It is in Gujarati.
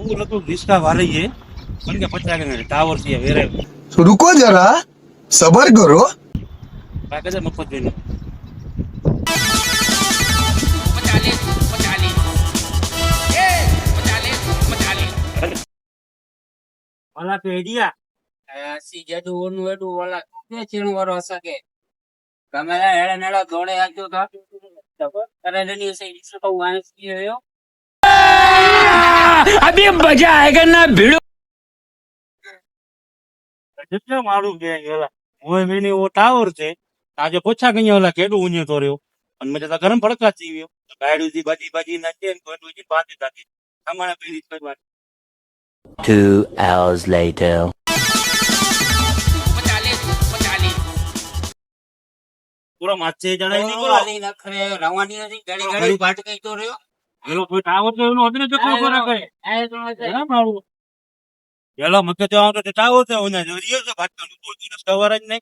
वो लगभग रिश्का वाले ही है उनके 50 के टावर से वेरे तो रुको जरा, सबर करो। बाकी से मफत देने 45 वाला कह दिया સી જેડું ઓનું એડું ઓલા કે ચીણું વાળો હશે ગમે હેડે નેડો દોડે આજો તો કરે રેની સે ઈસો તો વાંસ ગયો अभी मजा आएगा ना भिड़ो जितना मालूम के गेला वो मैंने वो टावर से આજે પોછા કઈ ઓલા કેડું ઉഞ്ഞે તો રહ્યો અને મજે તો ગરમ ભડકા ચીવ્યો ગાડું જી બાજી ના છે ને કોઈ જી બાતી તાકી અમારા પેલી કરવા 2 hours later. 45 પૂરા માછે જણાઈ નહીં બોલો ઓલી નખરે રવાની નથી ઘડી ઘડી ભાટ કઈ તો રહ્યો એલો કોઈ ટાવર તો એનો અદને જતો કરે કઈ આ તો ના મારું એલો મકે તો આવતો ટાવર તો ઓના જોરિયો છે ભાટ તો કોઈ દિવસ કવર જ નહીં